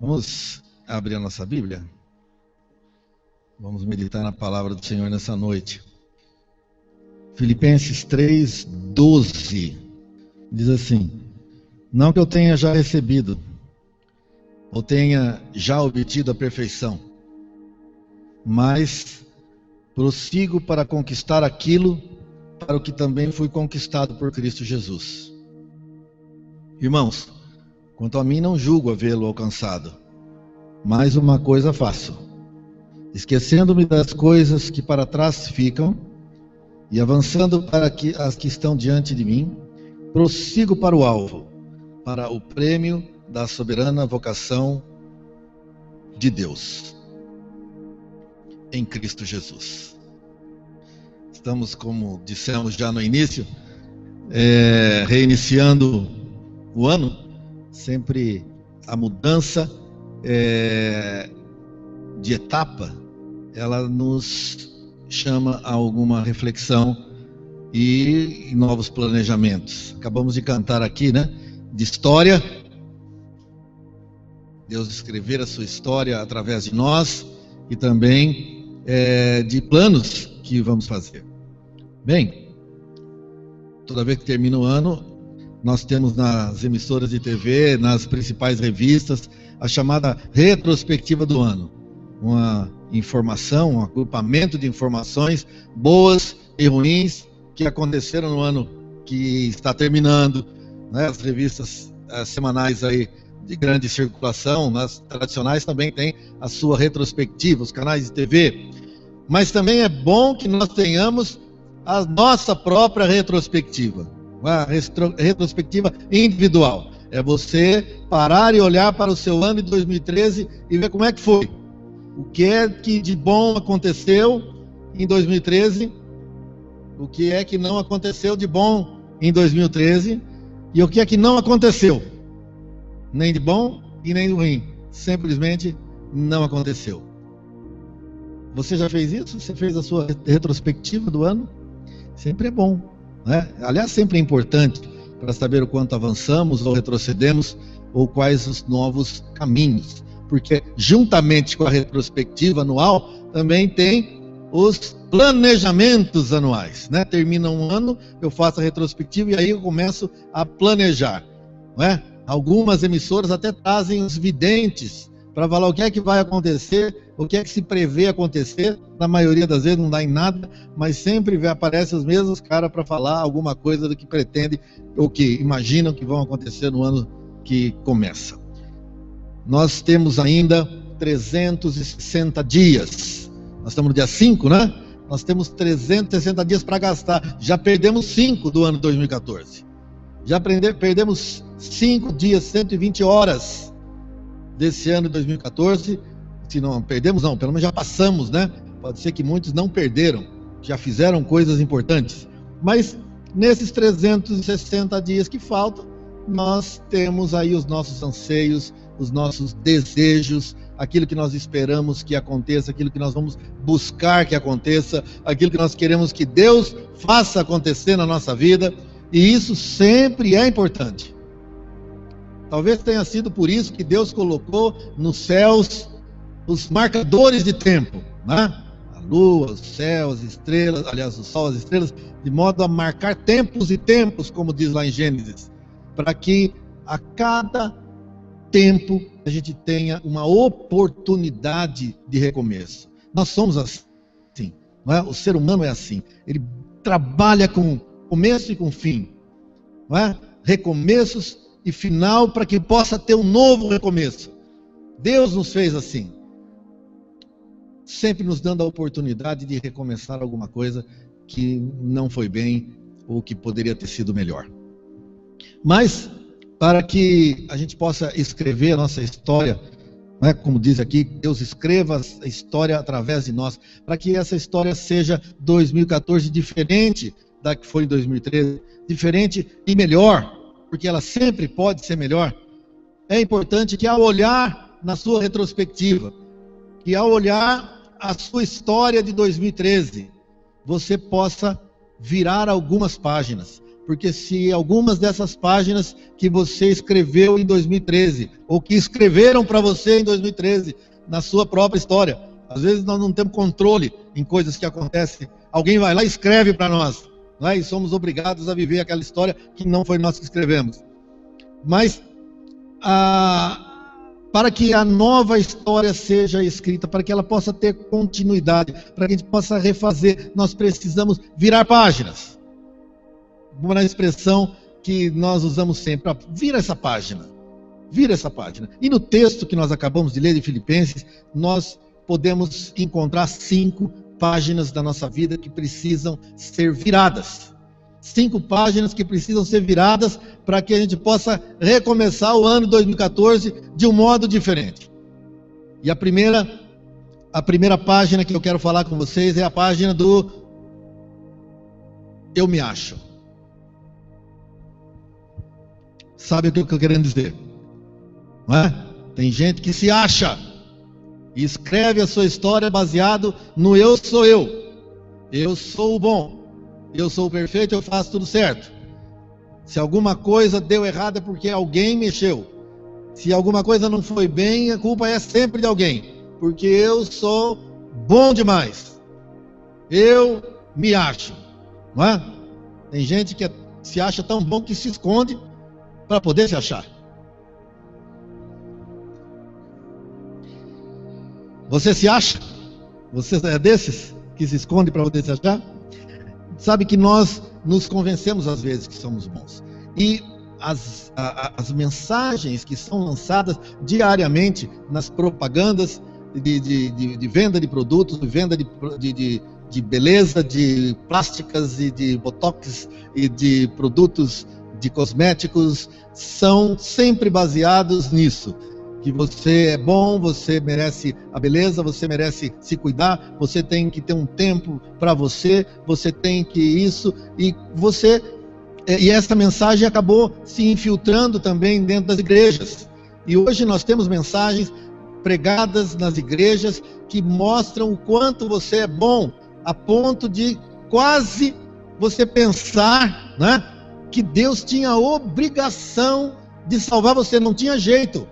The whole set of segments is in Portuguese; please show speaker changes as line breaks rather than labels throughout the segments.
Vamos abrir a nossa Bíblia? Vamos meditar na palavra do Senhor nessa noite. Filipenses 3:12 diz assim: não que eu tenha já recebido, ou tenha já obtido a perfeição, mas prossigo para conquistar aquilo para o que também fui conquistado por Cristo Jesus. Irmãos, quanto a mim, não julgo havê-lo alcançado, mas uma coisa faço, esquecendo-me das coisas que para trás ficam e avançando para as que estão diante de mim, prossigo para o alvo, para o prêmio da soberana vocação de Deus em Cristo Jesus. Estamos, como dissemos já no início, reiniciando o ano. Sempre a mudança de etapa, ela nos chama a alguma reflexão e novos planejamentos. Acabamos de cantar aqui, né? De história. Deus escrever a sua história através de nós e também de planos que vamos fazer. Bem, toda vez que termina o ano, nós temos nas emissoras de TV, nas principais revistas, a chamada retrospectiva do ano. Uma informação, um agrupamento de informações boas e ruins que aconteceram no ano que está terminando, né? As revistas semanais aí de grande circulação, as tradicionais também têm a sua retrospectiva, os canais de TV. Mas também é bom que nós tenhamos a nossa própria retrospectiva, uma retrospectiva individual. É você parar e olhar para o seu ano de 2013 e ver como é que foi. O que é que de bom aconteceu em 2013, o que é que não aconteceu de bom em 2013 e o que é que não aconteceu, nem de bom e nem de ruim, simplesmente não aconteceu. Você já fez isso? Você fez a sua retrospectiva do ano? Sempre é bom, né? Aliás, sempre é importante para saber o quanto avançamos ou retrocedemos ou quais os novos caminhos, porque juntamente com a retrospectiva anual também tem os planejamentos anuais, né? Termina um ano, eu faço a retrospectiva e aí eu começo a planejar, não é? Algumas emissoras até trazem os videntes para falar o que é que vai acontecer, o que é que se prevê acontecer. Na maioria das vezes não dá em nada, mas sempre aparecem os mesmos caras para falar alguma coisa do que pretende ou que imaginam que vão acontecer no ano que começa. Nós temos ainda 360 dias. Nós estamos no dia 5, né? Nós temos 360 dias para gastar. Já perdemos 5 do ano 2014. Já perdemos 5 dias, 120 horas desse ano de 2014. Se não perdemos, não, pelo menos já passamos, né? Pode ser que muitos não perderam, já fizeram coisas importantes. Mas nesses 360 dias que faltam, nós temos aí os nossos anseios, os nossos desejos, aquilo que nós esperamos que aconteça, aquilo que nós vamos buscar que aconteça, aquilo que nós queremos que Deus faça acontecer na nossa vida, e isso sempre é importante. Talvez tenha sido por isso que Deus colocou nos céus os marcadores de tempo, né? A lua, os céus, as estrelas, aliás, o sol, as estrelas, de modo a marcar tempos e tempos, como diz lá em Gênesis, para que a cada tempo a gente tenha uma oportunidade de recomeço. Nós somos assim, não é? O ser humano é assim, ele trabalha com começo e com fim, não é? Recomeços e final para que possa ter um novo recomeço. Deus nos fez assim, sempre nos dando a oportunidade de recomeçar alguma coisa que não foi bem ou que poderia ter sido melhor. Mas para que a gente possa escrever a nossa história, né, como diz aqui, Deus escreva a história através de nós, para que essa história seja 2014 diferente da que foi em 2013, diferente e melhor, porque ela sempre pode ser melhor. É importante que ao olhar na sua retrospectiva, que ao olhar a sua história de 2013, você possa virar algumas páginas, Porque se algumas dessas páginas que você escreveu em 2013, ou que escreveram para você em 2013, na sua própria história, às vezes nós não temos controle em coisas que acontecem, alguém vai lá e escreve para nós, não é? E somos obrigados a viver aquela história que não foi nós que escrevemos. Mas, para que a nova história seja escrita, para que ela possa ter continuidade, para que a gente possa refazer, nós precisamos virar páginas. Uma expressão que nós usamos sempre, ó, vira essa página. E no texto que nós acabamos de ler de Filipenses, nós podemos encontrar 5 páginas da nossa vida que precisam ser viradas. 5 páginas que precisam ser viradas para que a gente possa recomeçar o ano 2014 de um modo diferente. E a primeira página que eu quero falar com vocês é a página do eu me acho. Sabe o que eu estou querendo dizer? Não é? Tem gente que se acha e escreve a sua história baseado no eu sou eu. Eu sou o bom. Eu sou o perfeito, eu faço tudo certo. Se alguma coisa deu errado é porque alguém mexeu. Se alguma coisa não foi bem, a culpa é sempre de alguém. Porque eu sou bom demais. Eu me acho. Não é? Tem gente que se acha tão bom que se esconde para poder se achar. Você se acha? Você é desses que se esconde para poder se achar? Sabe que nós nos convencemos às vezes que somos bons. E as mensagens que são lançadas diariamente nas propagandas de venda de produtos, de venda de beleza, de plásticas e de botox e de produtos de cosméticos, são sempre baseados nisso. Que você é bom, você merece a beleza, você merece se cuidar, você tem que ter um tempo para você tem que isso, e essa mensagem acabou se infiltrando também dentro das igrejas. E hoje nós temos mensagens pregadas nas igrejas que mostram o quanto você é bom, a ponto de quase você pensar, né, que Deus tinha a obrigação de salvar você, não tinha jeito.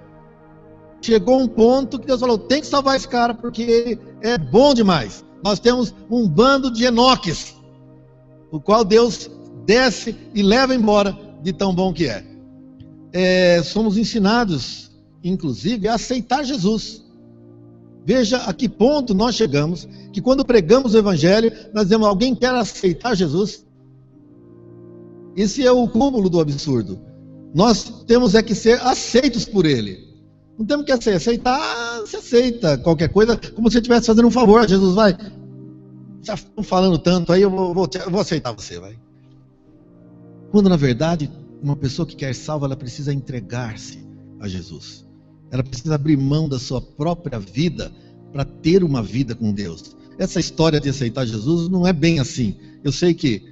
Chegou um ponto que Deus falou, tem que salvar esse cara porque ele é bom demais. Nós temos um bando de Enoques, o qual Deus desce e leva embora de tão bom que é. Somos ensinados, inclusive, a aceitar Jesus. Veja a que ponto nós chegamos, que quando pregamos o Evangelho, nós dizemos, alguém quer aceitar Jesus? Esse é o cúmulo do absurdo. Nós temos que ser aceitos por Ele. Não temos que aceitar, você aceita qualquer coisa, como se você estivesse fazendo um favor. Jesus, vai, já estão falando tanto aí, eu vou aceitar você, vai. Quando na verdade, uma pessoa que quer salva, ela precisa entregar-se a Jesus. Ela precisa abrir mão da sua própria vida para ter uma vida com Deus. Essa história de aceitar Jesus não é bem assim. Eu sei que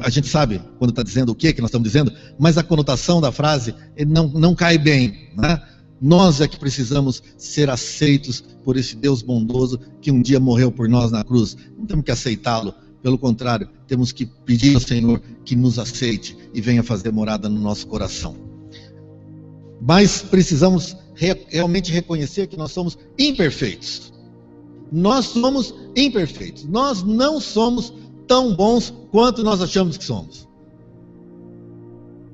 a gente sabe quando está dizendo o que nós estamos dizendo, mas a conotação da frase não cai bem, né? Nós é que precisamos ser aceitos por esse Deus bondoso que um dia morreu por nós na cruz. Não temos que aceitá-lo, pelo contrário, temos que pedir ao Senhor que nos aceite e venha fazer morada no nosso coração. Mas precisamos realmente reconhecer que nós somos imperfeitos. Nós somos imperfeitos. Nós não somos tão bons quanto nós achamos que somos.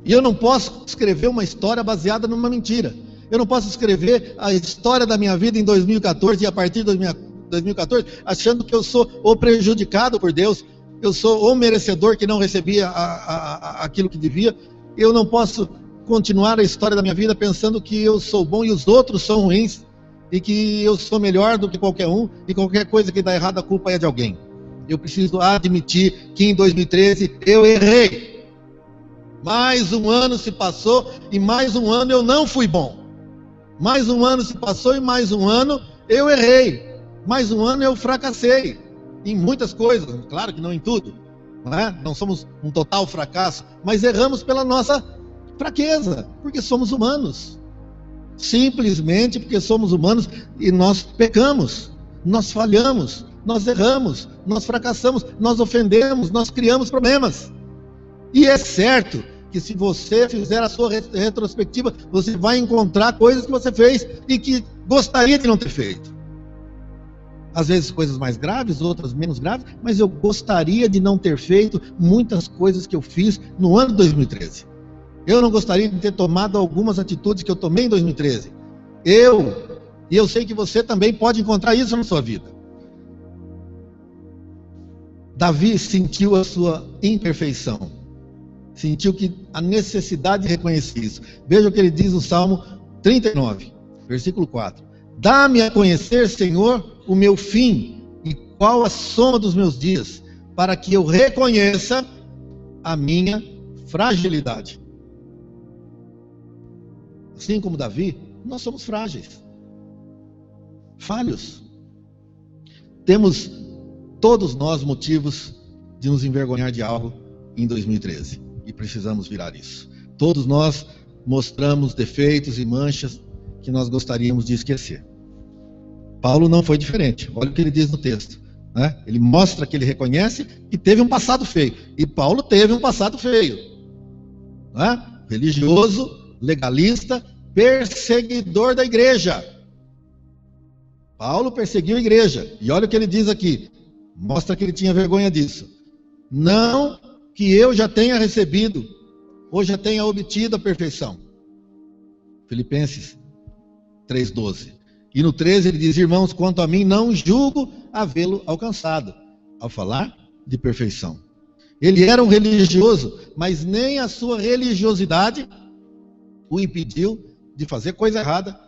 E eu não posso escrever uma história baseada numa mentira. Eu não posso escrever a história da minha vida em 2014 e a partir de 2014 achando que eu sou o prejudicado por Deus, eu sou o merecedor que não recebia aquilo que devia. Eu não posso continuar a história da minha vida pensando que eu sou bom e os outros são ruins e que eu sou melhor do que qualquer um e qualquer coisa que dá errado a culpa é de alguém. Eu preciso admitir que em 2013 eu errei. Mais um ano se passou e mais um ano eu não fui bom. Mais um ano se passou e mais um ano eu errei. Mais um ano eu fracassei em muitas coisas, claro que não em tudo, não é? Não somos um total fracasso, mas erramos pela nossa fraqueza, porque somos humanos. Simplesmente porque somos humanos e nós pecamos, nós falhamos, nós erramos, nós fracassamos, nós ofendemos, nós criamos problemas. E é certo que se você fizer a sua retrospectiva, você vai encontrar coisas que você fez e que gostaria de não ter feito. Às vezes coisas mais graves, outras menos graves, mas eu gostaria de não ter feito muitas coisas que eu fiz no ano de 2013. Eu não gostaria de ter tomado algumas atitudes que eu tomei em 2013. E eu sei que você também pode encontrar isso na sua vida. Davi sentiu a sua imperfeição. Sentiu que a necessidade de reconhecer isso. Veja o que ele diz no Salmo 39, versículo 4. Dá-me a conhecer, Senhor, o meu fim e qual a soma dos meus dias, para que eu reconheça a minha fragilidade. Assim como Davi, nós somos frágeis, falhos. Temos todos nós motivos de nos envergonhar de algo em 2013 e precisamos virar isso. Todos nós mostramos defeitos e manchas que nós gostaríamos de esquecer. Paulo não foi diferente. Olha o que ele diz no texto, né? Ele mostra que ele reconhece que teve um passado feio. E Paulo teve um passado feio, né? Religioso, legalista, perseguidor da igreja. Paulo perseguiu a igreja. E olha o que ele diz aqui. Mostra que ele tinha vergonha disso. Não que eu já tenha recebido ou já tenha obtido a perfeição. Filipenses 3,12. E no 13 ele diz: irmãos, quanto a mim, não julgo havê-lo alcançado. Ao falar de perfeição. Ele era um religioso, mas nem a sua religiosidade o impediu de fazer coisa errada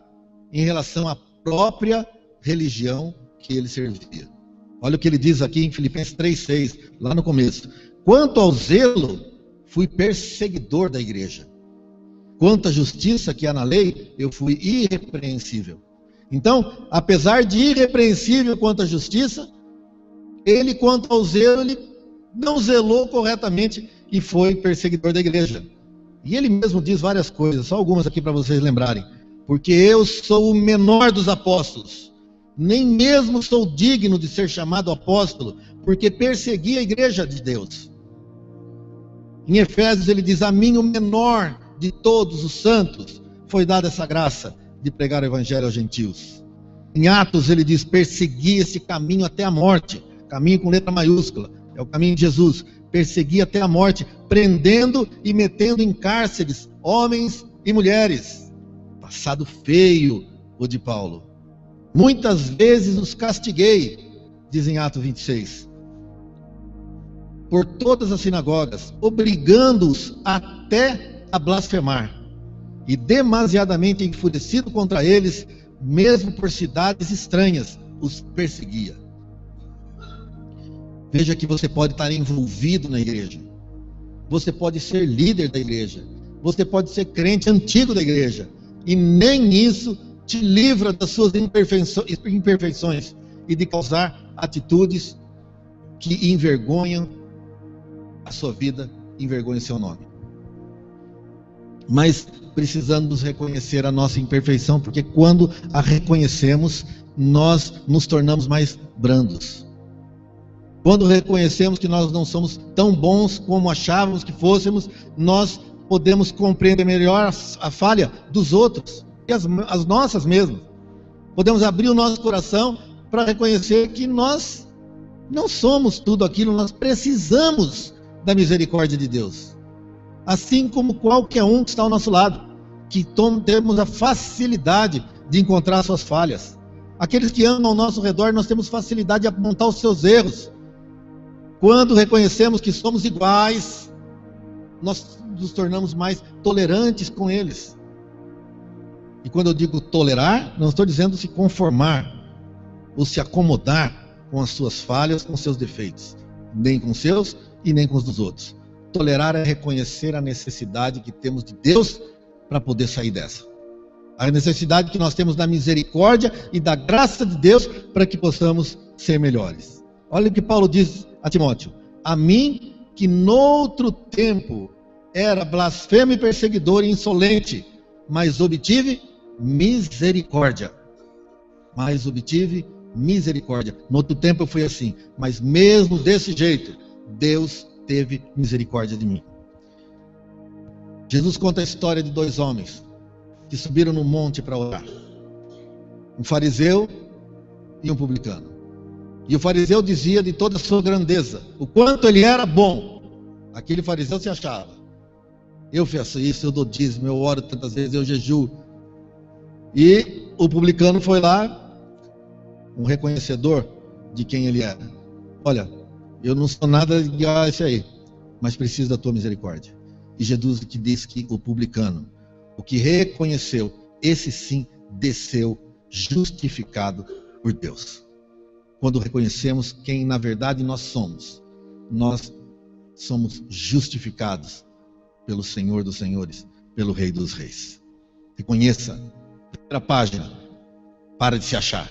em relação à própria religião que ele servia. Olha o que ele diz aqui em Filipenses 3,6, lá no começo. Quanto ao zelo, fui perseguidor da igreja. Quanto à justiça que há na lei, eu fui irrepreensível. Então, apesar de irrepreensível quanto à justiça, ele, quanto ao zelo, ele não zelou corretamente e foi perseguidor da igreja. E ele mesmo diz várias coisas, só algumas aqui para vocês lembrarem. Porque eu sou o menor dos apóstolos, nem mesmo sou digno de ser chamado apóstolo, porque persegui a igreja de Deus. Em Efésios ele diz: a mim, o menor de todos os santos, foi dada essa graça de pregar o evangelho aos gentios. Em Atos ele diz: persegui esse caminho até a morte, caminho com letra maiúscula, é o caminho de Jesus. Persegui até a morte, prendendo e metendo em cárceres homens e mulheres. Passado feio o de Paulo. Muitas vezes os castiguei, diz em Atos 26, por todas as sinagogas, obrigando-os até a blasfemar. E demasiadamente enfurecido contra eles, mesmo por cidades estranhas, os perseguia. Veja que você pode estar envolvido na igreja. Você pode ser líder da igreja. Você pode ser crente antigo da igreja. E nem isso te livra das suas imperfeições e de causar atitudes que envergonham a sua vida, envergonham seu nome. Mas precisamos reconhecer a nossa imperfeição, porque quando a reconhecemos, nós nos tornamos mais brandos. Quando reconhecemos que nós não somos tão bons como achávamos que fôssemos, nós podemos compreender melhor a falha dos outros e as nossas mesmas. Podemos abrir o nosso coração para reconhecer que nós não somos tudo aquilo, nós precisamos da misericórdia de Deus. Assim como qualquer um que está ao nosso lado, que temos a facilidade de encontrar suas falhas. Aqueles que andam ao nosso redor, nós temos facilidade de apontar os seus erros. Quando reconhecemos que somos iguais, nós nos tornamos mais tolerantes com eles. E quando eu digo tolerar, não estou dizendo se conformar ou se acomodar com as suas falhas, com seus defeitos, nem com os seus e nem com os dos outros. Tolerar é reconhecer a necessidade que temos de Deus para poder sair dessa. A necessidade que nós temos da misericórdia e da graça de Deus para que possamos ser melhores. Olha o que Paulo diz a Timóteo: a mim que noutro tempo era blasfemo e perseguidor e insolente, mas obtive misericórdia. Mas obtive misericórdia. No outro tempo eu fui assim, mas mesmo desse jeito, Deus teve misericórdia de mim. Jesus conta a história de 2 homens que subiram no monte para orar. Um fariseu e um publicano. E o fariseu dizia de toda a sua grandeza, o quanto ele era bom. Aquele fariseu se achava. Eu faço isso, eu dou dízimo, eu oro tantas vezes, eu jejuo. E o publicano foi lá, um reconhecedor de quem ele era. Olha, eu não sou nada igual a esse aí, mas preciso da tua misericórdia. E Jesus que disse que o publicano, o que reconheceu, esse sim desceu justificado por Deus. Quando reconhecemos quem na verdade nós somos justificados pelo Senhor dos Senhores, pelo Rei dos Reis. Reconheça. Primeira página, para de se achar.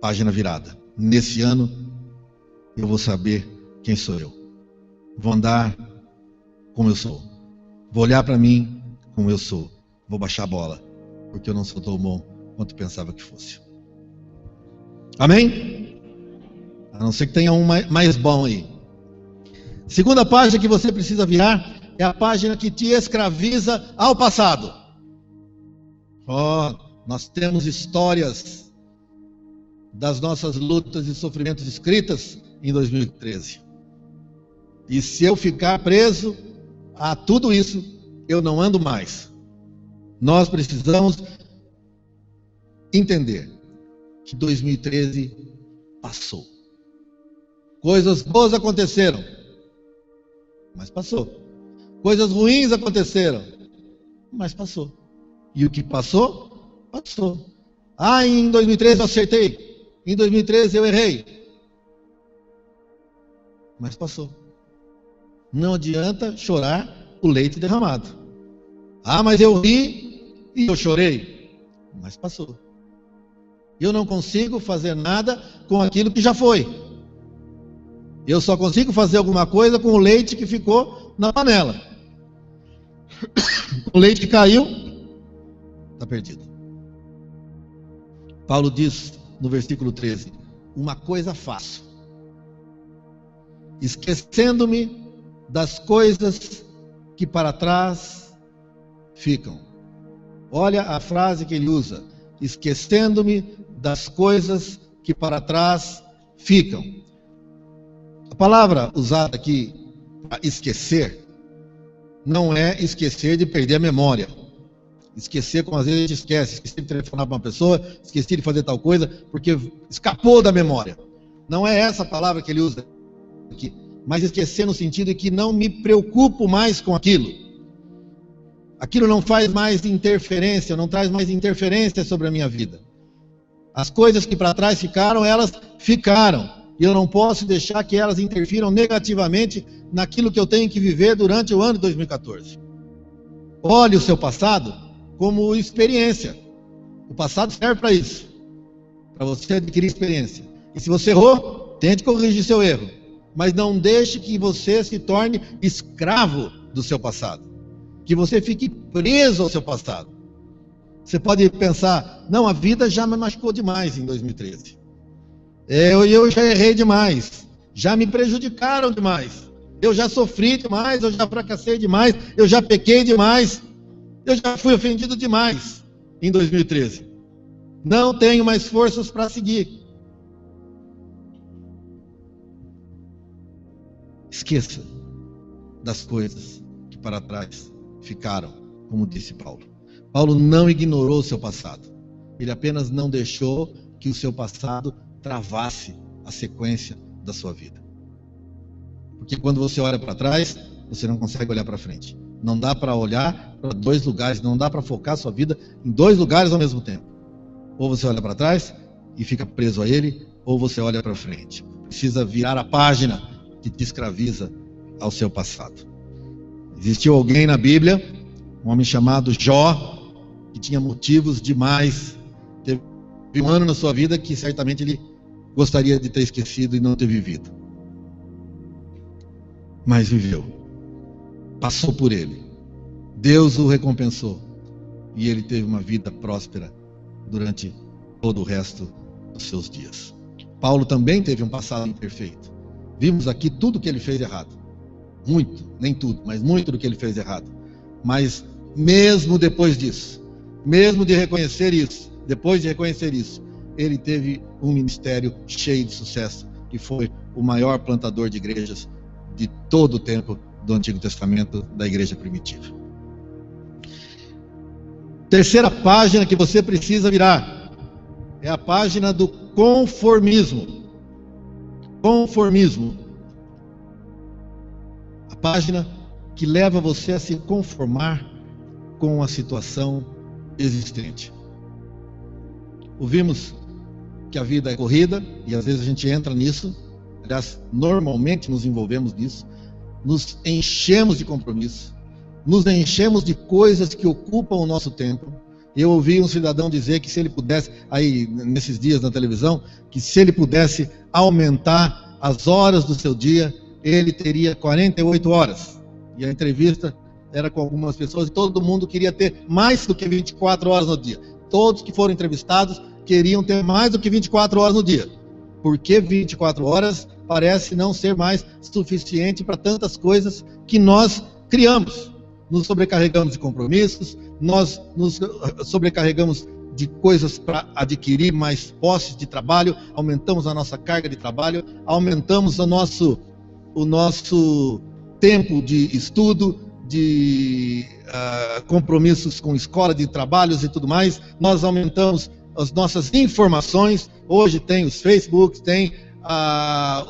Página virada. Nesse ano, eu vou saber quem sou eu. Vou andar como eu sou. Vou olhar para mim como eu sou. Vou baixar a bola, porque eu não sou tão bom quanto pensava que fosse. Amém? A não ser que tenha um mais bom aí. Segunda página que você precisa virar é a página que te escraviza ao passado. Nós temos histórias das nossas lutas e sofrimentos escritas em 2013. E se eu ficar preso a tudo isso, eu não ando mais. Nós precisamos entender que 2013 passou. Coisas boas aconteceram, mas passou. Coisas ruins aconteceram, mas passou. E o que passou, passou. Em 2013 eu acertei. Em 2013 eu errei. Mas passou. Não adianta chorar o leite derramado. Mas eu ri e eu chorei. Mas passou. Eu não consigo fazer nada com aquilo que já foi. Eu só consigo fazer alguma coisa com o leite que ficou na panela. O leite que caiu, está perdido. Paulo diz no versículo 13: uma coisa faço, esquecendo-me das coisas que para trás ficam. Olha a frase que ele usa: esquecendo-me das coisas que para trás ficam. A palavra usada aqui, esquecer, não é esquecer de perder a memória. Esquecer, como às vezes a gente esqueci de telefonar para uma pessoa, esqueci de fazer tal coisa, porque escapou da memória. Não é essa a palavra que ele usa aqui, mas esquecer no sentido de que não me preocupo mais com aquilo. Aquilo não faz mais interferência, não traz mais interferência sobre a minha vida. As coisas que para trás ficaram, elas ficaram. E eu não posso deixar que elas interfiram negativamente naquilo que eu tenho que viver durante o ano de 2014. Olhe o seu passado como experiência. O passado serve para isso, para você adquirir experiência. E se você errou, tente corrigir seu erro, mas não deixe que você se torne escravo do seu passado, que você fique preso ao seu passado. Você pode pensar: não, a vida já me machucou demais em 2013. Eu já errei demais, já me prejudicaram demais, eu já sofri demais, eu já fracassei demais, eu já pequei demais, eu já fui ofendido demais em 2013. Não tenho mais forças para seguir. Esqueça das coisas que para trás ficaram, como disse Paulo. Paulo não ignorou o seu passado. Ele apenas não deixou que o seu passado travasse a sequência da sua vida. Porque quando você olha para trás, você não consegue olhar para frente. Não dá para olhar para 2 lugares, não dá para focar a sua vida em 2 lugares ao mesmo tempo. Ou você olha para trás e fica preso a ele, ou você olha para frente. Precisa virar a página que te escraviza ao seu passado. Existiu alguém na Bíblia, um homem chamado Jó, que tinha motivos demais. Teve um ano na sua vida que certamente ele gostaria de ter esquecido e não ter vivido. Mas viveu. Passou por ele. Deus o recompensou. E ele teve uma vida próspera durante todo o resto dos seus dias. Paulo também teve um passado imperfeito. Vimos aqui tudo que ele fez errado. Muito, nem tudo, mas muito do que ele fez errado. Mas mesmo depois disso, mesmo de reconhecer isso, depois de reconhecer isso, ele teve um ministério cheio de sucesso e foi o maior plantador de igrejas de todo o tempo do Antigo Testamento, da igreja primitiva. Terceira página que você precisa virar é a página do conformismo. Conformismo. A página que leva você a se conformar com a situação existente. Ouvimos que a vida é corrida, e às vezes a gente entra nisso, aliás, normalmente nos envolvemos nisso, nos enchemos de compromisso, nos enchemos de coisas que ocupam o nosso tempo. Eu ouvi um cidadão dizer que se ele pudesse, aí nesses dias na televisão, que se ele pudesse aumentar as horas do seu dia, ele teria 48 horas. E a entrevista era com algumas pessoas, e todo mundo queria ter mais do que 24 horas no dia. Todos que foram entrevistados queriam ter mais do que 24 horas no dia. Porque 24 horas parece não ser mais suficiente para tantas coisas que nós criamos. Nos sobrecarregamos de compromissos, nós nos sobrecarregamos de coisas para adquirir mais posses de trabalho, aumentamos a nossa carga de trabalho, aumentamos o nosso tempo de estudo, de compromissos com escola de trabalhos e tudo mais. Nós aumentamos as nossas informações. Hoje tem os Facebooks, tem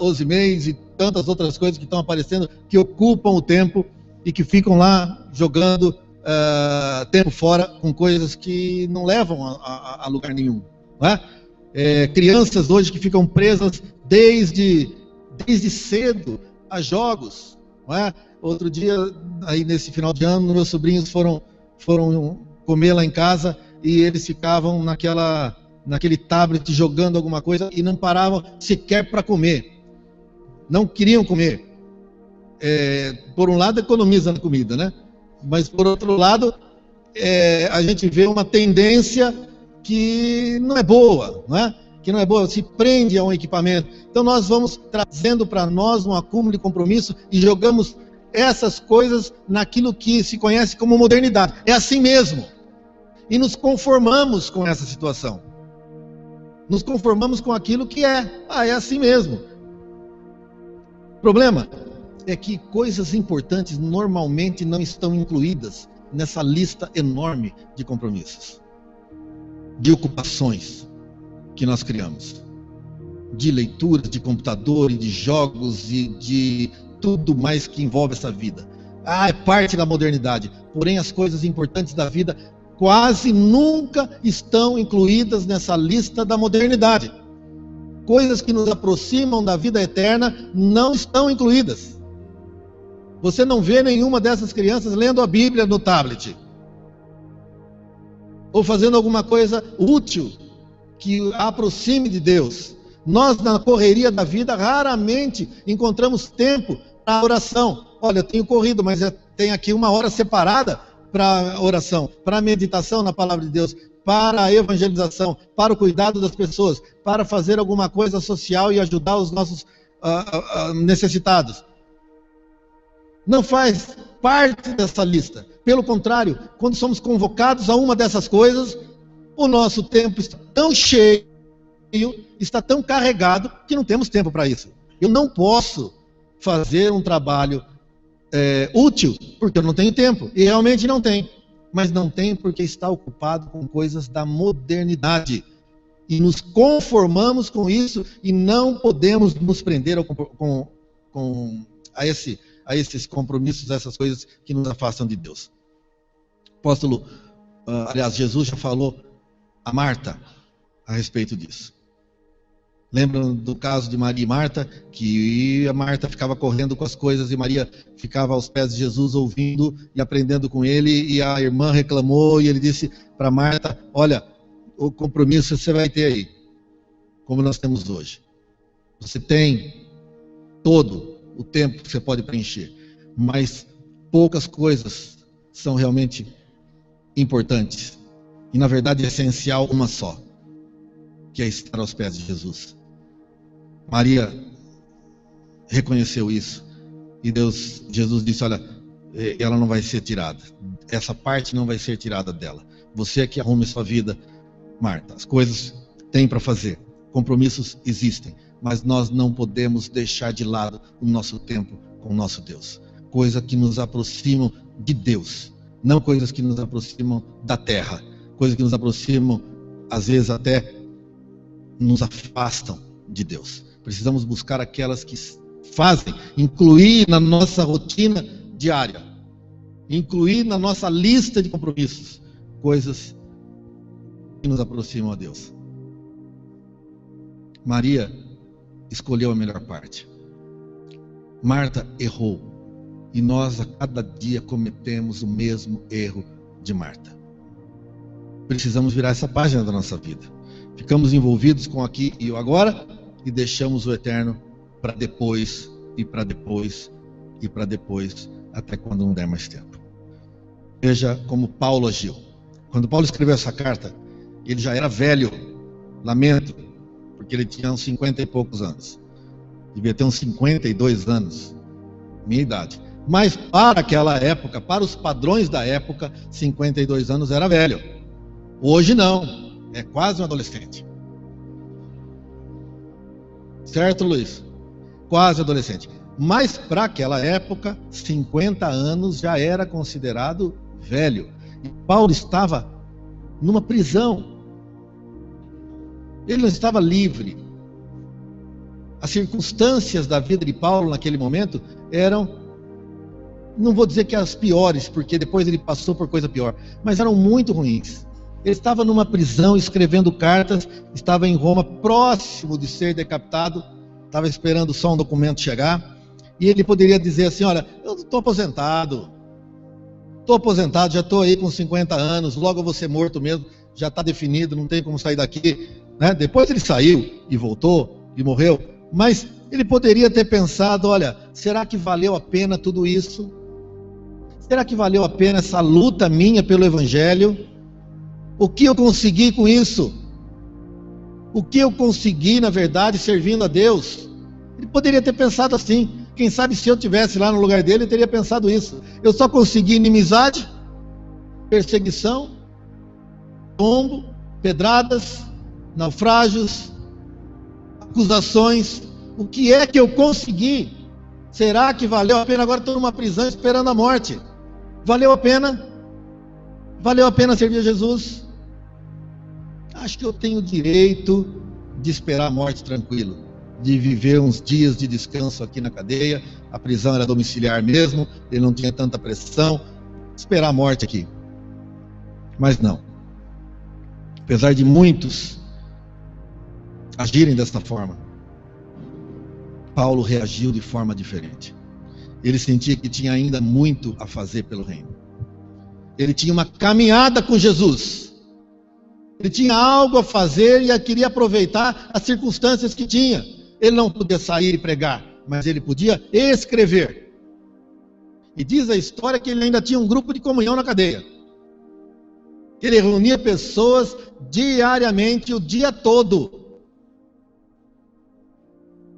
os e-mails e tantas outras coisas que estão aparecendo, que ocupam o tempo e que ficam lá jogando tempo fora com coisas que não levam a lugar nenhum, não é? Crianças hoje que ficam presas desde cedo a jogos, não é? Outro dia, aí nesse final de ano, meus sobrinhos foram comer lá em casa e eles ficavam naquele tablet jogando alguma coisa e não paravam sequer para comer. Não queriam comer. Por um lado, economiza na comida, né? Mas por outro lado, a gente vê uma tendência que não é boa, não é? Que não é boa, se prende a um equipamento. Então nós vamos trazendo para nós um acúmulo de compromisso e jogamos essas coisas naquilo que se conhece como modernidade. É assim mesmo. E nos conformamos com essa situação. Nos conformamos com aquilo que é assim mesmo. O problema é que coisas importantes normalmente não estão incluídas nessa lista enorme de compromissos, de ocupações que nós criamos, de leituras, de computador e de jogos e de tudo mais que envolve essa vida. É parte da modernidade. Porém, as coisas importantes da vida quase nunca estão incluídas nessa lista da modernidade. Coisas que nos aproximam da vida eterna não estão incluídas. Você não vê nenhuma dessas crianças lendo a Bíblia no tablet, ou fazendo alguma coisa útil que a aproxime de Deus. Nós, na correria da vida, raramente encontramos tempo para a oração. Olha, eu tenho corrido, mas tem aqui uma hora separada para a oração, para a meditação na palavra de Deus, para a evangelização, para o cuidado das pessoas, para fazer alguma coisa social e ajudar os nossos necessitados. Não faz parte dessa lista. Pelo contrário, quando somos convocados a uma dessas coisas, o nosso tempo está tão cheio, está tão carregado, que não temos tempo para isso. Eu não posso fazer um trabalho útil, porque eu não tenho tempo. E realmente não tem. Mas não tem porque está ocupado com coisas da modernidade. E nos conformamos com isso e não podemos nos prender a esses compromissos, a essas coisas que nos afastam de Deus. Apóstolo, aliás, Jesus já falou a Marta a respeito disso. Lembram do caso de Maria e Marta, que a Marta ficava correndo com as coisas e Maria ficava aos pés de Jesus ouvindo e aprendendo com ele, e a irmã reclamou e ele disse para Marta: olha, o compromisso você vai ter aí, como nós temos hoje. Você tem todo o tempo que você pode preencher, mas poucas coisas são realmente importantes, e na verdade é essencial uma só: que é estar aos pés de Jesus. Maria reconheceu isso. E Jesus disse, olha, ela não vai ser tirada. Essa parte não vai ser tirada dela. Você é que arrume sua vida, Marta. As coisas tem para fazer. Compromissos existem. Mas nós não podemos deixar de lado o nosso tempo com o nosso Deus. Coisas que nos aproximam de Deus. Não coisas que nos aproximam da terra. Coisas que nos aproximam, às vezes até nos afastam de Deus. Precisamos buscar aquelas que fazem, incluir na nossa rotina diária, incluir na nossa lista de compromissos, coisas que nos aproximam a Deus. Maria escolheu a melhor parte. Marta errou. E nós a cada dia cometemos o mesmo erro de Marta. Precisamos virar essa página da nossa vida. Ficamos envolvidos com aqui e o agora e deixamos o eterno para depois, e para depois, e para depois, até quando não der mais tempo. Veja como Paulo agiu. Quando Paulo escreveu essa carta, ele já era velho, lamento, porque ele tinha uns 50 e poucos anos. Devia ter uns 52 anos, minha idade. Mas para aquela época, para os padrões da época, 52 anos era velho. Hoje não, é quase um adolescente. Certo, Luiz? Quase adolescente. Mas para aquela época, 50 anos já era considerado velho. E Paulo estava numa prisão. Ele não estava livre. As circunstâncias da vida de Paulo naquele momento eram, não vou dizer que as piores, porque depois ele passou por coisa pior, mas eram muito ruins. Ele estava numa prisão escrevendo cartas, estava em Roma, próximo de ser decapitado, estava esperando só um documento chegar, e ele poderia dizer assim, olha, eu estou aposentado, já estou aí com 50 anos, logo eu vou ser morto mesmo, já está definido, não tem como sair daqui, né? Depois ele saiu e voltou e morreu, mas ele poderia ter pensado, olha, será que valeu a pena tudo isso? Será que valeu a pena essa luta minha pelo Evangelho? O que eu consegui com isso? O que eu consegui, na verdade, servindo a Deus? Ele poderia ter pensado assim. Quem sabe se eu estivesse lá no lugar dele, eu teria pensado isso. Eu só consegui inimizade, perseguição, tombo, pedradas, naufrágios, acusações. O que é que eu consegui? Será que valeu a pena? Agora estou numa prisão esperando a morte. Valeu a pena? Valeu a pena servir a Jesus? Acho que eu tenho direito de esperar a morte tranquilo, de viver uns dias de descanso aqui na cadeia. A prisão era domiciliar mesmo, ele não tinha tanta pressão. Esperar a morte aqui. Mas não. Apesar de muitos agirem dessa forma, Paulo reagiu de forma diferente. Ele sentia que tinha ainda muito a fazer pelo reino. Ele tinha uma caminhada com Jesus. Ele tinha algo a fazer e queria aproveitar as circunstâncias que tinha. Ele não podia sair e pregar, mas ele podia escrever. E diz a história que ele ainda tinha um grupo de comunhão na cadeia. Ele reunia pessoas diariamente, o dia todo.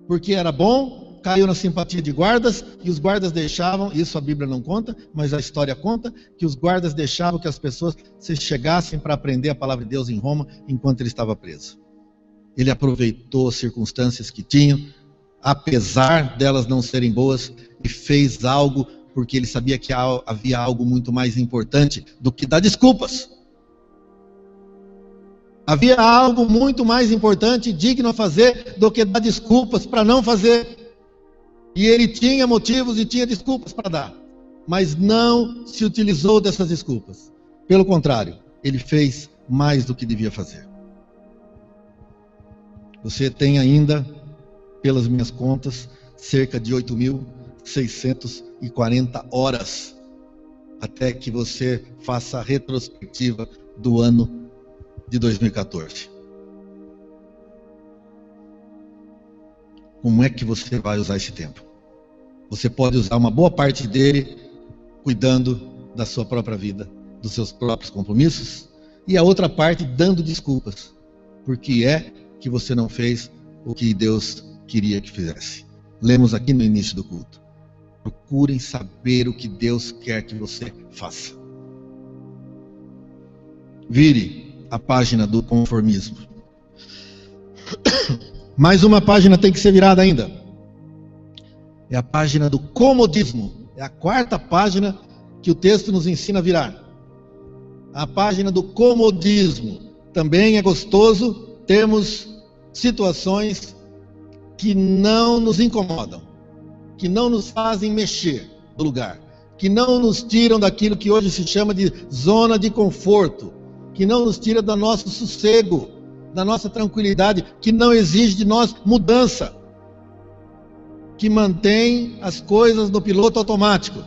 Porque era bom, caiu na simpatia de guardas, e os guardas deixavam, isso a Bíblia não conta, mas a história conta, que os guardas deixavam que as pessoas se chegassem para aprender a palavra de Deus em Roma, enquanto ele estava preso. Ele aproveitou as circunstâncias que tinham, apesar delas não serem boas, e fez algo, porque ele sabia que havia algo muito mais importante do que dar desculpas. Havia algo muito mais importante e digno a fazer do que dar desculpas para não fazer. E ele tinha motivos e tinha desculpas para dar, mas não se utilizou dessas desculpas. Pelo contrário, ele fez mais do que devia fazer. Você tem ainda, pelas minhas contas, cerca de 8.640 horas até que você faça a retrospectiva do ano de 2014. Como é que você vai usar esse tempo? Você pode usar uma boa parte dele cuidando da sua própria vida, dos seus próprios compromissos, e a outra parte dando desculpas, porque é que você não fez o que Deus queria que fizesse. Lemos aqui no início do culto. Procurem saber o que Deus quer que você faça. Vire a página do conformismo. Mais uma página tem que ser virada ainda. É a página do comodismo. É a quarta página que o texto nos ensina a virar. A página do comodismo. Também é gostoso termos situações que não nos incomodam, que não nos fazem mexer do lugar, que não nos tiram daquilo que hoje se chama de zona de conforto, que não nos tira do nosso sossego, da nossa tranquilidade, que não exige de nós mudança, que mantém as coisas no piloto automático,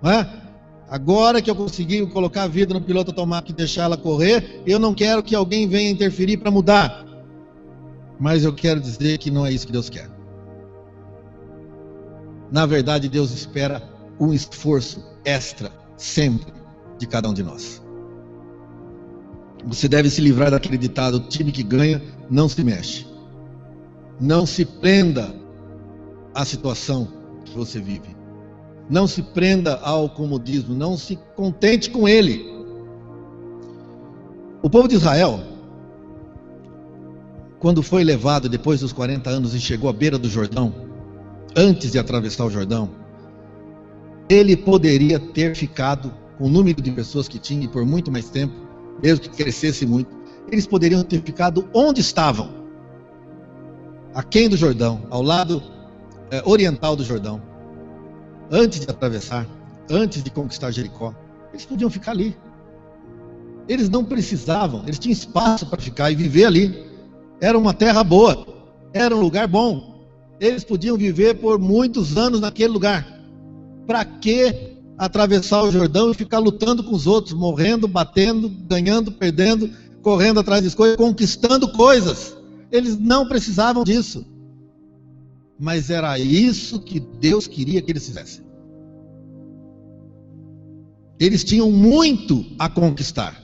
não é? Agora que eu consegui colocar a vida no piloto automático e deixar ela correr, eu não quero que alguém venha interferir para mudar. Mas eu quero dizer que não é isso que Deus quer. Na verdade, Deus espera um esforço extra, sempre, de cada um de nós. Você deve se livrar daquele ditado: o time que ganha não se mexe. Não se prenda à situação que você vive. Não se prenda ao comodismo, não se contente com ele. O povo de Israel, quando foi levado depois dos 40 anos e chegou à beira do Jordão, antes de atravessar o Jordão, ele poderia ter ficado com o número de pessoas que tinha por muito mais tempo, mesmo que crescesse muito. Eles poderiam ter ficado onde estavam, aquém do Jordão, ao lado oriental do Jordão, antes de atravessar, antes de conquistar Jericó. Eles podiam ficar ali. Eles não precisavam, eles tinham espaço para ficar e viver ali. Era uma terra boa, era um lugar bom. Eles podiam viver por muitos anos naquele lugar. Para que atravessar o Jordão e ficar lutando com os outros, morrendo, batendo, ganhando, perdendo, correndo atrás das coisas, conquistando coisas? Eles não precisavam disso. Mas era isso que Deus queria que eles fizessem. Eles tinham muito a conquistar.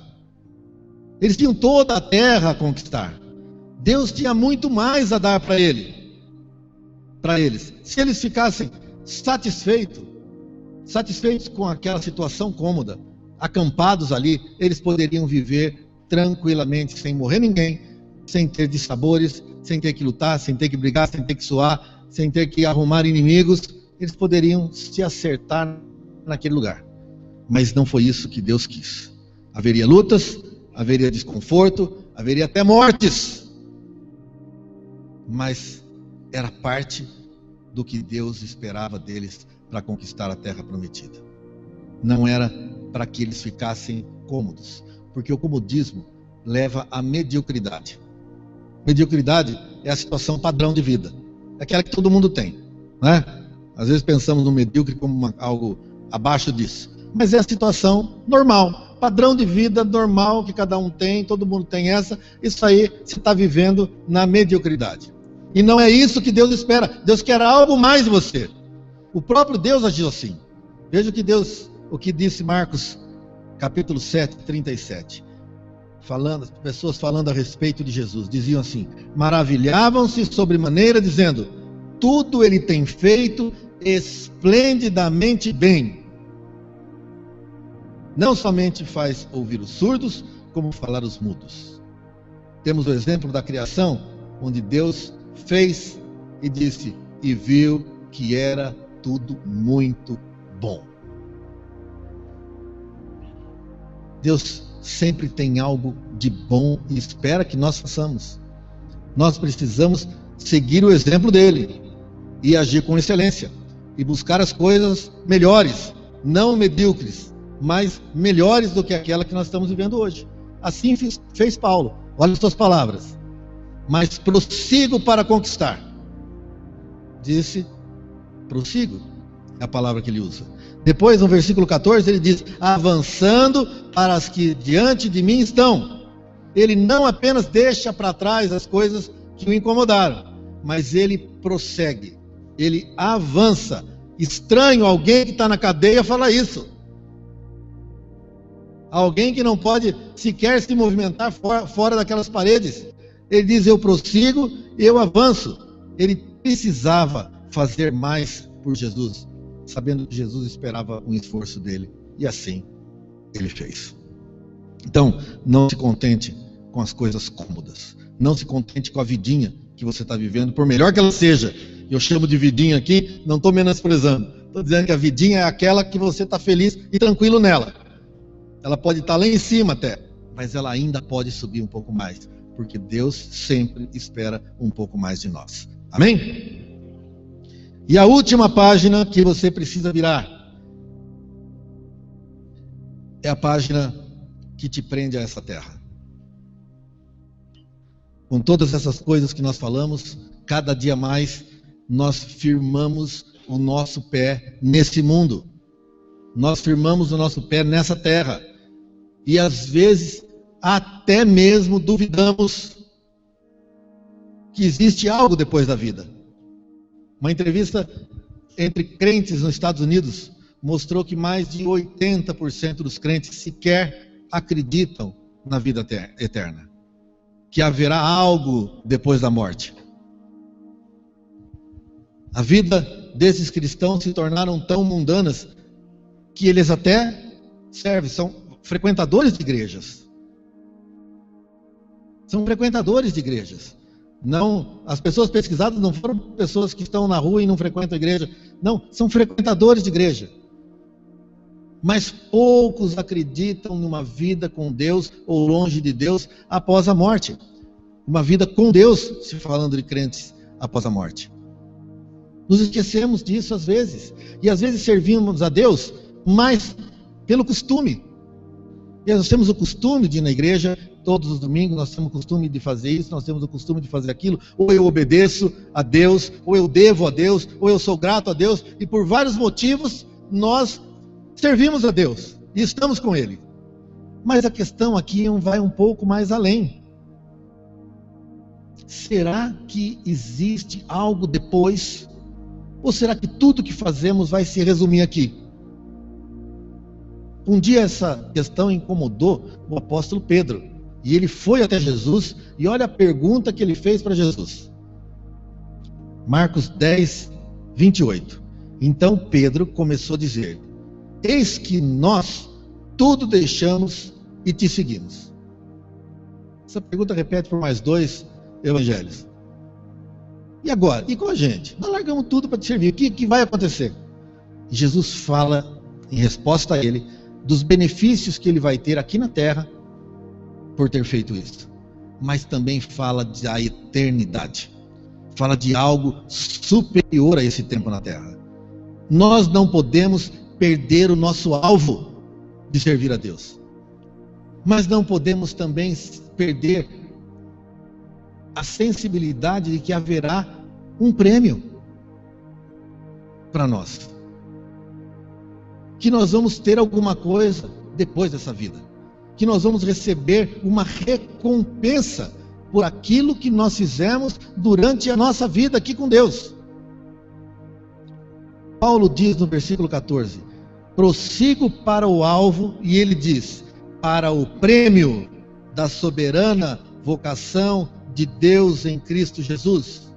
Eles tinham toda a terra a conquistar. Deus tinha muito mais a dar para eles. Se eles ficassem satisfeitos com aquela situação cômoda, acampados ali, eles poderiam viver tranquilamente, sem morrer ninguém, sem ter dissabores, sem ter que lutar, sem ter que brigar, sem ter que suar, sem ter que arrumar inimigos. Eles poderiam se acertar naquele lugar. Mas não foi isso que Deus quis. Haveria lutas, haveria desconforto, haveria até mortes. Mas era parte do que Deus esperava deles para conquistar a terra prometida. Não era para que eles ficassem cômodos, porque o comodismo leva à mediocridade. Mediocridade é a situação padrão de vida, é aquela que todo mundo tem, né? Às vezes pensamos no medíocre como algo abaixo disso, mas é a situação normal, padrão de vida normal que cada um tem, todo mundo tem essa. Isso aí você está vivendo na mediocridade. E não é isso que Deus espera. Deus quer algo mais de você. O próprio Deus agiu assim. Veja o que disse Marcos, capítulo 7, 37. As pessoas falando a respeito de Jesus, diziam assim: maravilhavam-se sobremaneira, dizendo: tudo ele tem feito esplendidamente bem. Não somente faz ouvir os surdos, como falar os mudos. Temos o exemplo da criação, onde Deus fez e disse, e viu que era tudo muito bom. Deus sempre tem algo de bom e espera que nós façamos. Nós precisamos seguir o exemplo dele e agir com excelência e buscar as coisas melhores, não medíocres, mas melhores do que aquela que nós estamos vivendo hoje. Assim fez Paulo. Olha as suas palavras: mas prossigo para conquistar. Disse, prossigo, é a palavra que ele usa. Depois, no versículo 14, ele diz, avançando para as que diante de mim estão. Ele não apenas deixa para trás as coisas que o incomodaram, mas ele prossegue, ele avança. Estranho alguém que está na cadeia falar isso. Alguém que não pode sequer se movimentar fora daquelas paredes. Ele diz: eu prossigo, eu avanço. Ele precisava fazer mais por Jesus, sabendo que Jesus esperava um esforço dele. E assim ele fez. Então, não se contente com as coisas cômodas. Não se contente com a vidinha que você está vivendo, por melhor que ela seja. Eu chamo de vidinha aqui, não estou menosprezando. Estou dizendo que a vidinha é aquela que você está feliz e tranquilo nela. Ela pode estar lá em cima até, mas ela ainda pode subir um pouco mais, porque Deus sempre espera um pouco mais de nós. Amém? E a última página que você precisa virar é a página que te prende a essa terra. Com todas essas coisas que nós falamos, cada dia mais nós firmamos o nosso pé nesse mundo. Nós firmamos o nosso pé nessa terra. E às vezes até mesmo duvidamos que existe algo depois da vida. Uma entrevista entre crentes nos Estados Unidos mostrou que mais de 80% dos crentes sequer acreditam na vida eterna, que haverá algo depois da morte. A vida desses cristãos se tornaram tão mundanas que eles até servem, são frequentadores de igrejas. São frequentadores de igrejas. Não, as pessoas pesquisadas não foram pessoas que estão na rua e não frequentam a igreja. Não, são frequentadores de igreja. Mas poucos acreditam numa vida com Deus ou longe de Deus após a morte. Uma vida com Deus, se falando de crentes após a morte. Nos esquecemos disso às vezes. E às vezes servimos a Deus, mas pelo costume. E nós temos o costume de ir na igreja todos os domingos, nós temos o costume de fazer isso, nós temos o costume de fazer aquilo. Ou eu obedeço a Deus, ou eu devo a Deus, ou eu sou grato a Deus. E por vários motivos nós servimos a Deus e estamos com Ele. Mas a questão aqui vai um pouco mais além. Será que existe algo depois? Ou será que tudo que fazemos vai se resumir aqui? Um dia essa questão incomodou o apóstolo Pedro. E ele foi até Jesus e olha a pergunta que ele fez para Jesus. Marcos 10, 28. Então Pedro começou a dizer: eis que nós tudo deixamos e te seguimos. Essa pergunta repete por mais 2 evangelhos. E agora? E com a gente? Nós largamos tudo para te servir. O que vai acontecer? E Jesus fala, em resposta a ele, dos benefícios que ele vai ter aqui na terra por ter feito isso. Mas também fala da eternidade. Fala de algo superior a esse tempo na terra. Nós não podemos perder o nosso alvo de servir a Deus. Mas não podemos também perder a sensibilidade de que haverá um prêmio para nós. Que nós vamos ter alguma coisa depois dessa vida. Que nós vamos receber uma recompensa por aquilo que nós fizemos durante a nossa vida aqui com Deus. Paulo diz no versículo 14: prossigo para o alvo, e ele diz: para o prêmio da soberana vocação de Deus em Cristo Jesus.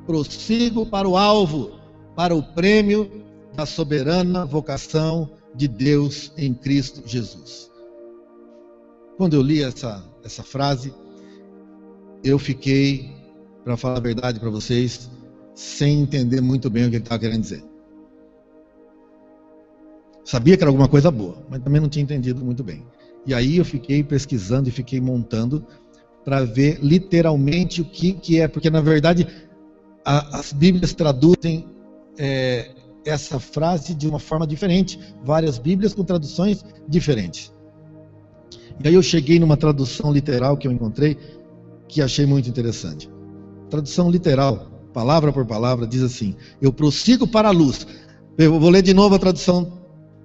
Prossigo para o alvo, para o prêmio da soberana vocação de Deus em Cristo Jesus. Quando eu li essa frase, eu fiquei, para falar a verdade para vocês, sem entender muito bem o que ele estava querendo dizer. Sabia que era alguma coisa boa, mas também não tinha entendido muito bem. E aí eu fiquei pesquisando e fiquei montando para ver literalmente o que é, porque na verdade as Bíblias traduzem essa frase de uma forma diferente, várias Bíblias com traduções diferentes. E aí eu cheguei numa tradução literal que eu encontrei, que achei muito interessante. Tradução literal, palavra por palavra, diz assim: eu prossigo para a luz. Eu vou ler de novo a tradução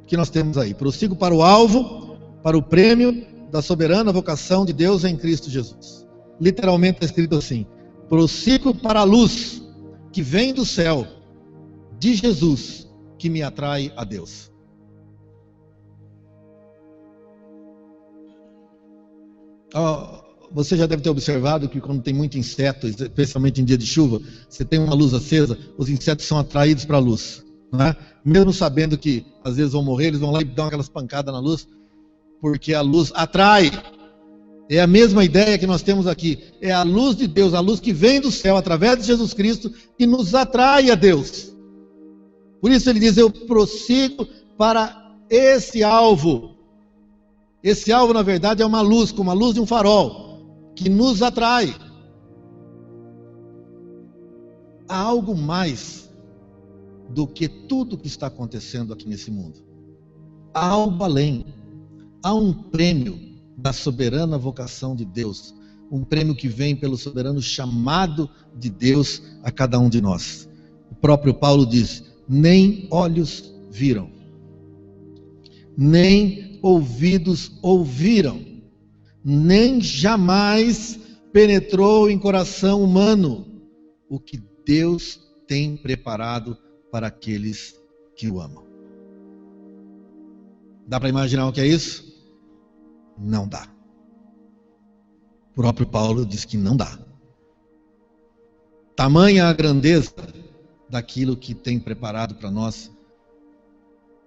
que nós temos aí. Prossigo para o alvo, para o prêmio da soberana vocação de Deus em Cristo Jesus. Literalmente está escrito assim: prossigo para a luz que vem do céu, de Jesus, que me atrai a Deus. Você já deve ter observado que quando tem muito inseto, especialmente em dia de chuva, você tem uma luz acesa, os insetos são atraídos para a luz, não é? Mesmo sabendo que às vezes vão morrer, eles vão lá e dão aquelas pancadas na luz, porque a luz atrai. É a mesma ideia que nós temos aqui. É a luz de Deus, a luz que vem do céu através de Jesus Cristo, que nos atrai a Deus. Por isso ele diz: eu prossigo para esse alvo. Esse alvo, na verdade, é uma luz, como a luz de um farol, que nos atrai. Há algo mais do que tudo que está acontecendo aqui nesse mundo. Há algo além. Há um prêmio da soberana vocação de Deus. Um prêmio que vem pelo soberano chamado de Deus a cada um de nós. O próprio Paulo diz: nem olhos viram, nem ouvidos ouviram, nem jamais penetrou em coração humano o que Deus tem preparado para aqueles que o amam. Dá para imaginar o que é isso? Não dá. O próprio Paulo diz que não dá. Tamanha a grandeza daquilo que tem preparado para nós,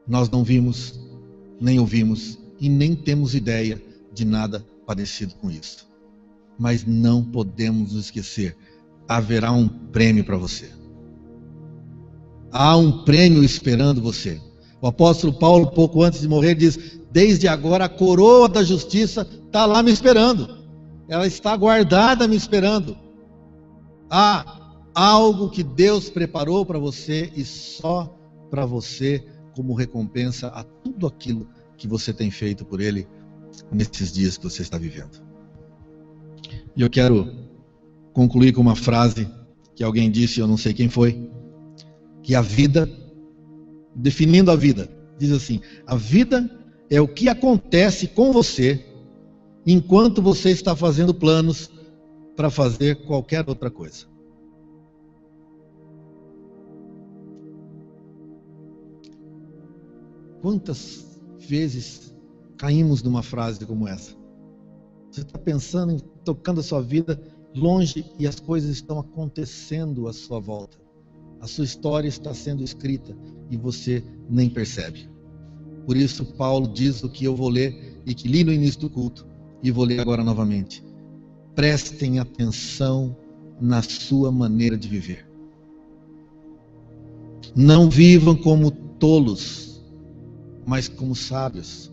nós não vimos, nem ouvimos e nem temos ideia de nada parecido com isso. Mas não podemos nos esquecer: haverá um prêmio para você. Há um prêmio esperando você. O apóstolo Paulo, pouco antes de morrer, diz: desde agora a coroa da justiça está lá me esperando. Ela está guardada me esperando. Há algo que Deus preparou para você e só para você, como recompensa a tudo aquilo que você tem feito por Ele nesses dias que você está vivendo. E eu quero concluir com uma frase que alguém disse, eu não sei quem foi, que a vida, definindo a vida, diz assim: a vida é o que acontece com você enquanto você está fazendo planos para fazer qualquer outra coisa. Quantas vezes caímos numa frase como essa? Você está pensando em tocando a sua vida longe e as coisas estão acontecendo à sua volta. A sua história está sendo escrita e você nem percebe. Por isso Paulo diz o que eu vou ler e que li no início do culto e vou ler agora novamente. Prestem atenção na sua maneira de viver. Não vivam como tolos, mas como sábios.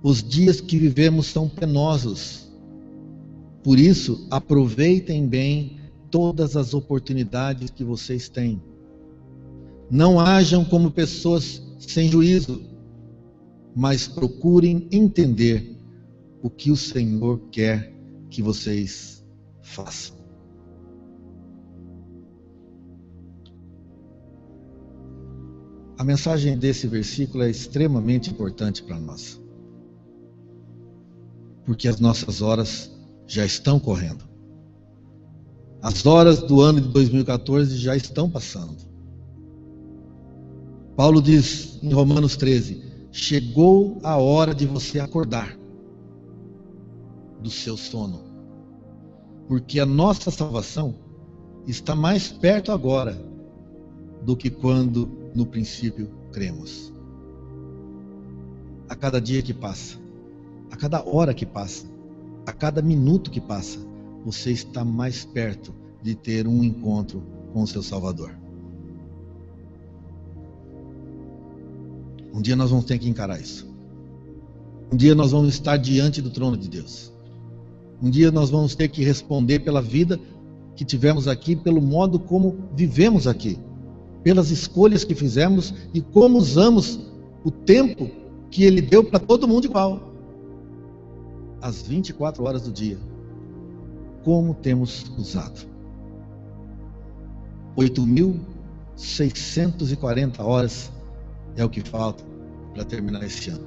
Os dias que vivemos são penosos. Por isso, aproveitem bem todas as oportunidades que vocês têm. Não hajam como pessoas sem juízo, mas procurem entender o que o Senhor quer que vocês façam. A mensagem desse versículo é extremamente importante para nós, porque as nossas horas já estão correndo. As horas do ano de 2014 já estão passando. Paulo diz em Romanos 13: chegou a hora de você acordar do seu sono, porque a nossa salvação está mais perto agora do que quando no princípio cremos. A cada dia que passa, a cada hora que passa, a cada minuto que passa, você está mais perto de ter um encontro com o seu Salvador. Um dia nós vamos ter que encarar isso. Um dia nós vamos estar diante do trono de Deus. Um dia nós vamos ter que responder pela vida que tivemos aqui, pelo modo como vivemos aqui, pelas escolhas que fizemos e como usamos o tempo que Ele deu para todo mundo igual. As 24 horas do dia. Como temos usado? 8.640 horas é o que falta para terminar este ano.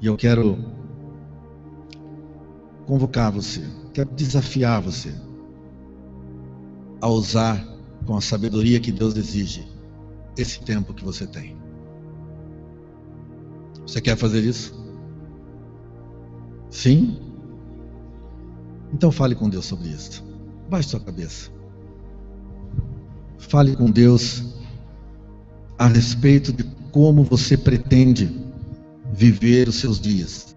E eu quero convocar você, quero desafiar você a usar com a sabedoria que Deus exige esse tempo que você tem. Você quer fazer isso? Sim? Então fale com Deus sobre isso. Baixe sua cabeça. Fale com Deus a respeito de como você pretende viver os seus dias.